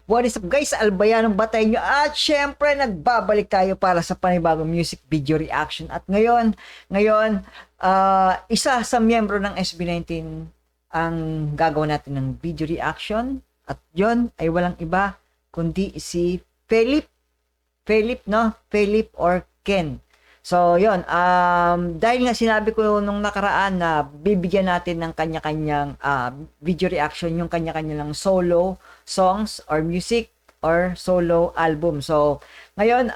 What is up guys? Albayanong batay nyo at syempre nagbabalik tayo para sa panibagong music video reaction at ngayon isa sa miyembro ng SB19 ang gagawin natin ng video reaction at yon ay walang iba kundi si Philip or Ken. So yon, dahil nga sinabi ko nung nakaraan na bibigyan natin ng kanya-kanyang video reaction yung kanya-kanya lang solo songs or music or solo album. So ngayon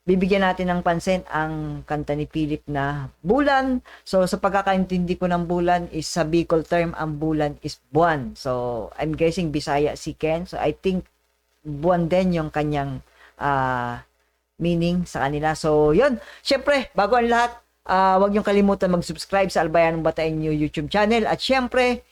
bibigyan natin ng pansin ang kanta ni Philip na Bulan. So sa pagkakaintindi ko ng bulan is sa Bicol term ang bulan is buwan. So I'm guessing Bisaya si Ken. So I think buwan din yung kanyang meaning sa kanila. So, yun. Syempre, bago ang lahat, huwag niyong kalimutan mag-subscribe sa Albayanong Bataenyo YouTube channel at syempre,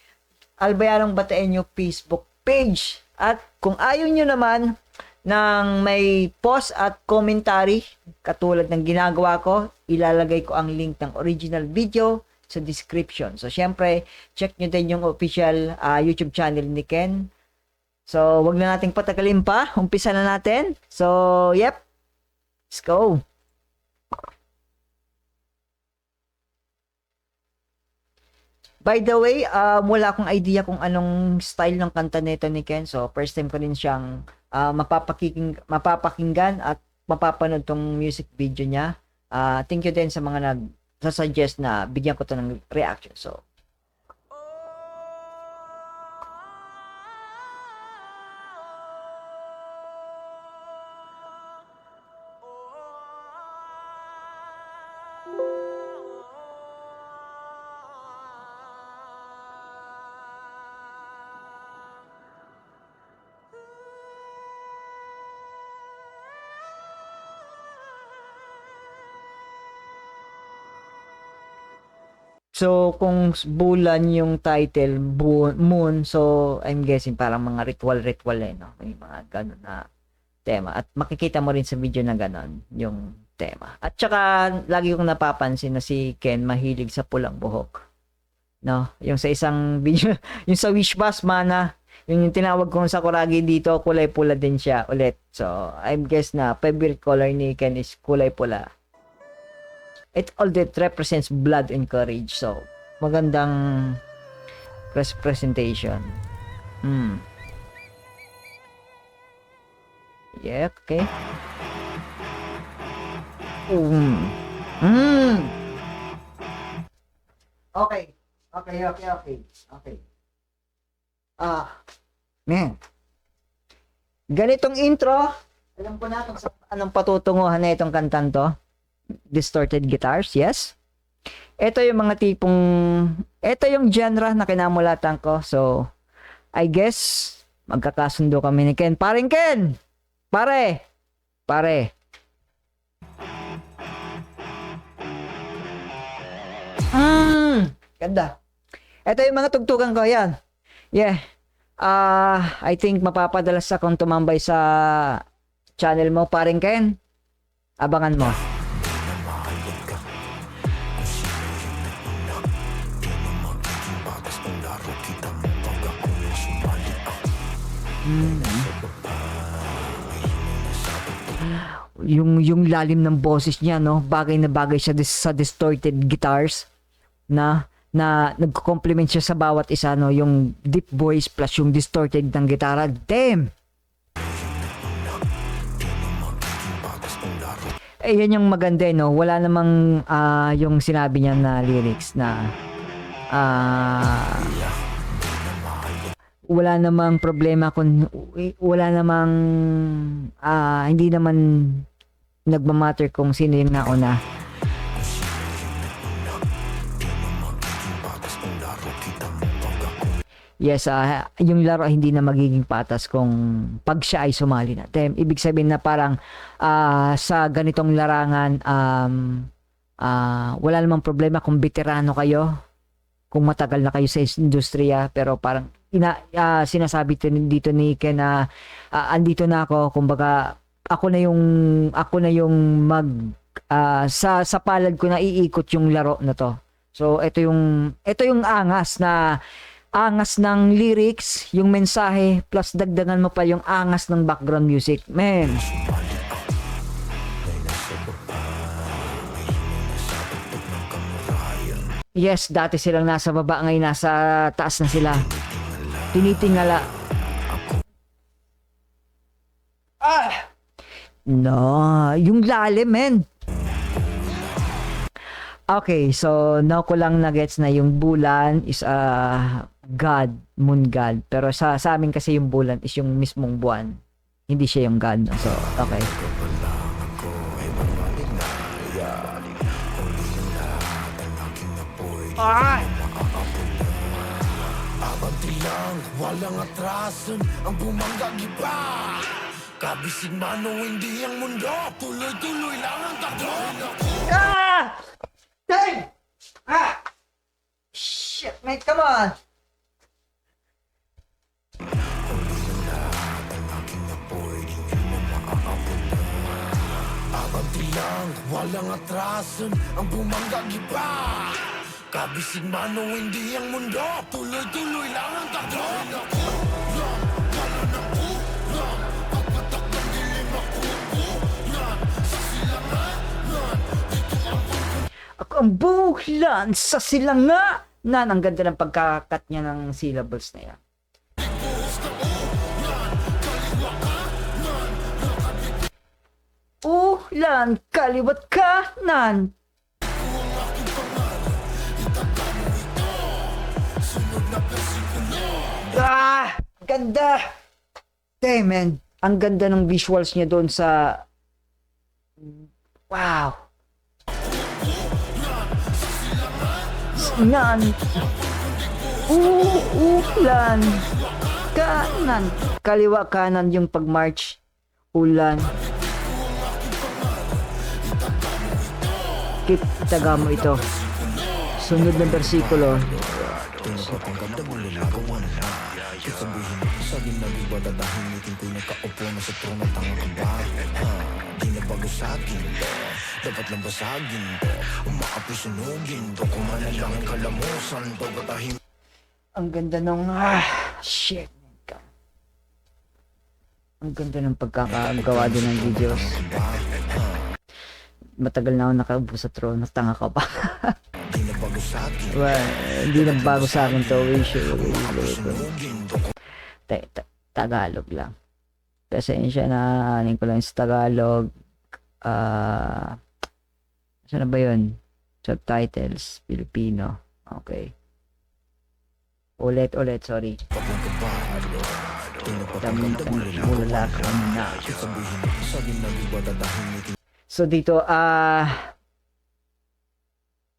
Albayanong Bataenyo Facebook page. At kung ayaw niyo naman ng may post at commentary, katulad ng ginagawa ko, ilalagay ko ang link ng original video sa description. So, syempre, check nyo din yung official YouTube channel ni Ken. So, wag na nating patagalin pa. Umpisa na natin. So, yep. Let's go. By the way, wala akong idea kung anong style ng kanta nito ni Ken. So, first time ko rin siyang mapapakinggan at mapapanood tong music video niya. Thank you din sa mga nag-suggest na bigyan ko to ng reaction. So, So, kung bulan yung title, moon, so I'm guessing parang mga ritual no? May mga ganun na tema. At makikita mo rin sa video na ganun yung tema. At saka, lagi kong napapansin na si Ken mahilig sa pulang buhok. No? Yung sa isang video, yung sa Wish Bus Mana, yung tinawag kong Sakuragi dito, kulay pula din siya ulit. So, I'm guess na favorite color ni Ken is kulay pula. It all that represents blood and courage. So, magandang presentation. Yeah, okay. Okay. Man. Ganitong intro, alam ko na kung anong patutunguhan na itong kantan to. Distorted guitars, yes. Ito yung mga tipong, ito yung genre na kinamulatan ko. So, I guess, magkakasundo kami ni Ken. Paring Ken! Pare! Ganda. Ito yung mga tugtugan ko, yan. Yeah. I think mapapadalas akong tumambay sa channel mo, Paring Ken. Abangan mo. Yung lalim ng boses niya, no, bagay na bagay siya sa distorted guitars na nagko-complement siya sa bawat isa, no, yung deep voice plus yung distorted ng gitara. Damn. Yan yung maganda, no, wala namang yung sinabi niya na lyrics na wala namang problema kung wala namang hindi naman nagmamatter kung sino yung nauna. Yes, yung laro hindi na magiging patas kung pag siya ay sumali na. Ibig sabihin na parang sa ganitong larangan wala namang problema kung veterano kayo, kung matagal na kayo sa industriya, pero parang sinasabi dito ni Ken na andito na ako, kumbaga ako na yung sa palad ko na iikot yung laro na to. So ito yung angas na angas ng lyrics, yung mensahe, plus dagdagan mo pa yung angas ng background music. Man. Yes, dati silang nasa baba, ngayon nasa taas na sila. Tinitingala. No, yung lalim, men. Okay, so now ko lang na-gets na yung bulan is a god, moon god. Pero sa amin kasi yung bulan is yung mismong buwan. Hindi siya yung god. So, okay. Abanti lang, walang atrasan, ang bumangga-giba. Kabisig man o hindi ang mundo, tuloy-tuloy lang ang takbo. Dang! Shit, mate, come on! Abanti lang, walang atrasan, ang bumangga-giba. Kabisig man o hindi ang mundo, tuloy-tuloy lang ang takbo. Ako ang buhlan sa silanga. Ang ganda ng pagkakat niya ng syllables na yan. Uhlan, kaliwat kanan. Ganda! Damn, man. Ang ganda ng visuals niya doon sa... Wow! Nan. Ulan. Kanan. Kaliwa kanan yung pag-march. Ulan. Keep taga mo ito. Sunod na bersikulo. Sa ginagawa dadahimikin ko'y nakaupo na sa trono, tanga ka ba? Di na bago sa'kin to, dapat lang basagin to, umaapoy sunugin to, kumanalangin kalamusan to, batahim. Ang ganda nung shit. Ang ganda ng pagkakagawa din ng videos. Matagal na ako nakaupo sa trono, tanga ka ba? Di na bago sa'kin. Well, hindi na bago sa akin to. Tagalog lang. Pasensya na, anin ko lang sa Tagalog. Saan na ba yun? Subtitles, Filipino. Okay. Ulit, sorry. Mulala ka na. So dito,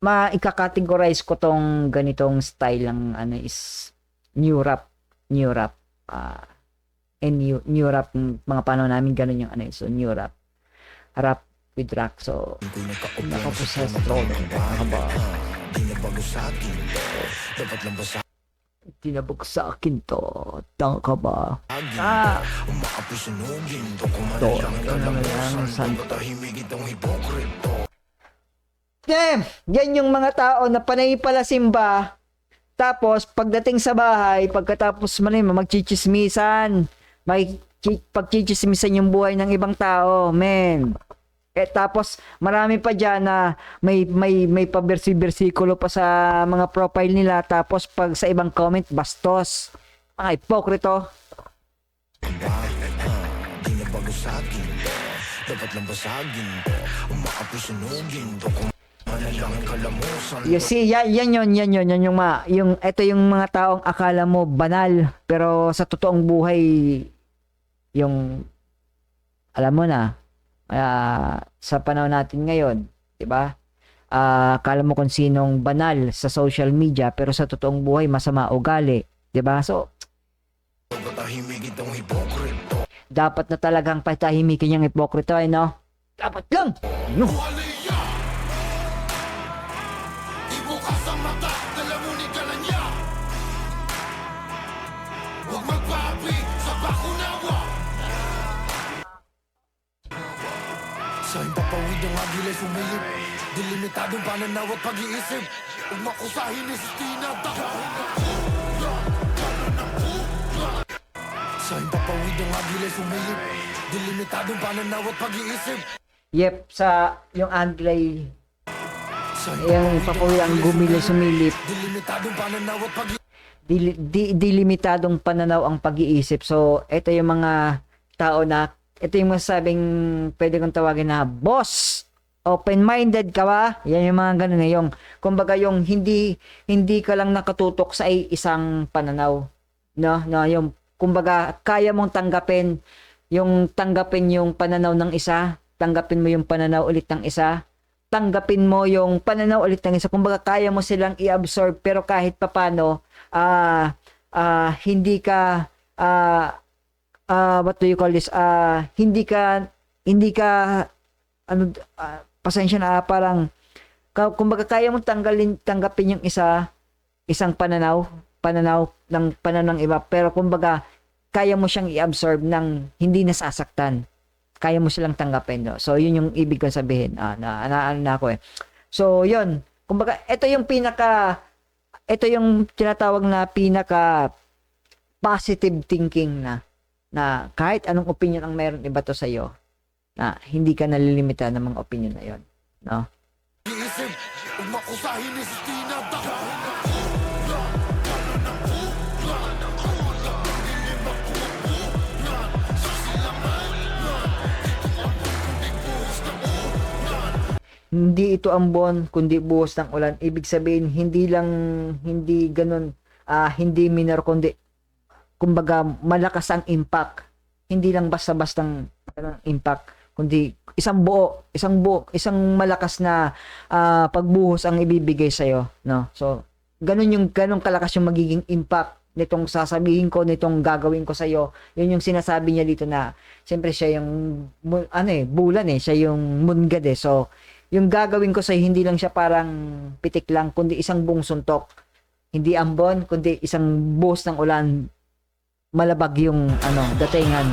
maikakategorize ko tong ganitong style ng ano is new rap. New rap, mga panahon namin ganun yung ano, so new rap with rock. So nakapossess throne, ba? Tinabog sa akin to, tanga ka ba? Damn! Yan yung mga tao na panay pala simba. Tapos, pagdating sa bahay, pagkatapos magchichismisan, pagchichismisan yung buhay ng ibang tao, men. Tapos, marami pa dyan na may pabersikulo pa sa mga profile nila. Tapos, pag sa ibang comment, bastos. Mga hipokrito. Di na bago sa'kin to, dapat lang basagin to, umaapoy sunugin to, You see, yan yung ito yung mga taong akala mo banal, pero sa totoong buhay yung alam mo na sa panahon natin ngayon, 'di ba? Akala mo kung sinong banal sa social media, pero sa totoong buhay masama ugali, 'di ba? So dapat na talagang patahimikin yung hipokrito, no? Dapat lang. No. Sa himpapawid ang agilay sumilip, dilimitadong pananaw at pag-iisip, ugmakusahin ni Sistina, Sa himpapawid ng agilay sumilip, dilimitadong pananaw at pag-iisip. Yep, sa yung Aglay, Sa yung papawi ang gumili sumilip, dilimitadong pananaw at pag-iisip. dilimitadong pananaw ang pag-iisip. So, ito yung mga tao na, ito yung masabing pwede kong tawagin na boss. Open-minded ka ba? Yan yung mga ganun na yung, kumbaga yung hindi ka lang nakatutok sa isang pananaw. No, yung, kumbaga, kaya mong tanggapin yung pananaw ng isa, tanggapin mo yung pananaw ulit ng isa, tanggapin mo yung pananaw ulit ng isa. Kumbaga, kaya mo silang i-absorb, pero kahit papano, hindi ka, what do you call this? Hindi ka, pasensya na, parang, kumbaga, kaya mo tanggapin yung isang pananaw ng iba, pero kumbaga, kaya mo siyang i-absorb ng hindi nasasaktan. Kaya mo silang tanggapin, no? So, yun yung ibig kong sabihin. Na ako eh. So, yun. Kumbaga, ito yung tinatawag na pinaka positive thinking na kahit anong opinion ang meron iba to sa'yo, na hindi ka nalilimita ng mga opinion na yun. No? Iisip, umakusahin ni Sistina. Hindi ito ambon, kundi buhos ng ulan. Ibig sabihin, hindi ganun, hindi minor, kundi, kumbaga, malakas ang impact. Hindi lang basta-bastang impact, kundi isang isang malakas na pagbuhos ang ibibigay sa'yo. No? So, ganun kalakas yung magiging impact nitong sasabihin ko, nitong gagawin ko sa'yo. Yun yung sinasabi niya dito na, siyempre siya yung, bulan siya yung mungad eh. So, yung gagawin ko sa'yo, hindi lang siya parang pitik lang, kundi isang buong suntok. Hindi ambon, kundi isang buhos ng ulan, malabag yung, datingan.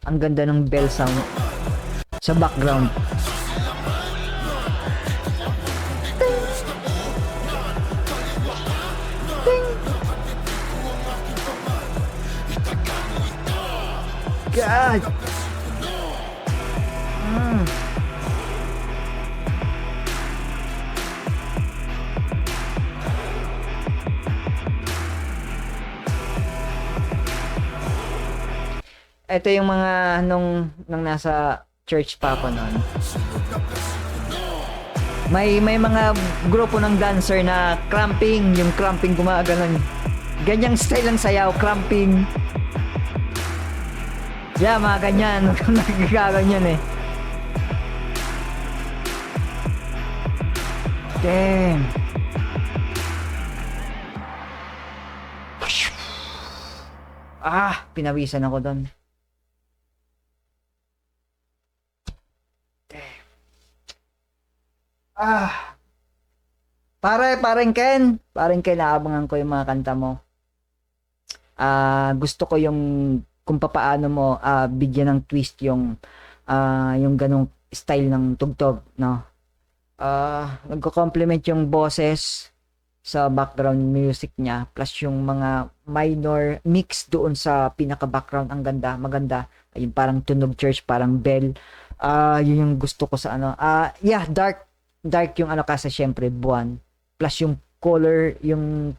Ang ganda ng bell sound sa background. God! Ito yung mga nung nasa church pa ako noon. May mga grupo ng dancer na cramping, yung cramping gumaganon. Ganyang style ng sayaw, cramping. Yeah, mga ganyan. Nagkaganyan eh. Damn. Pinawisan ako doon. Parang Ken, naabangan ko yung mga kanta mo. Gusto ko yung kung papaano mo bigyan ng twist yung ganong style ng tugtog, no? Nagko-complement yung boses sa background music niya, plus yung mga minor mix doon sa pinaka-background, ang ganda, maganda. Yung parang tunog church, parang bell. Yun yung gusto ko sa dark yung kasi syempre buwan. Plus yung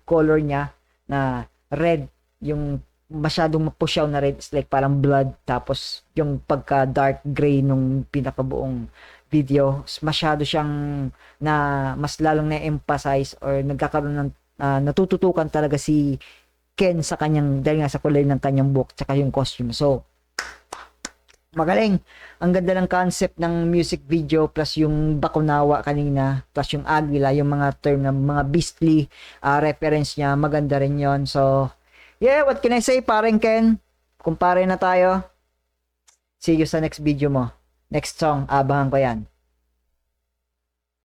color niya na red, yung masyadong mapusyaw na red, is like parang blood. Tapos yung pagka dark gray nung pinakabuong video, masyado siyang mas lalong na-emphasize or nagkakaroon ng natututukan talaga si Ken sa kanyang, dahil nga sa kulay ng kanyang buhok tsaka yung costume. So, magaling. Ang ganda ng concept ng music video, plus yung Bakunawa kanina, plus yung Agila, yung mga term ng mga beastly reference niya, maganda rin yon. So, yeah, what can I say, parang Ken? Kumpare na tayo. See you sa next video mo. Next song, abangan ko yan.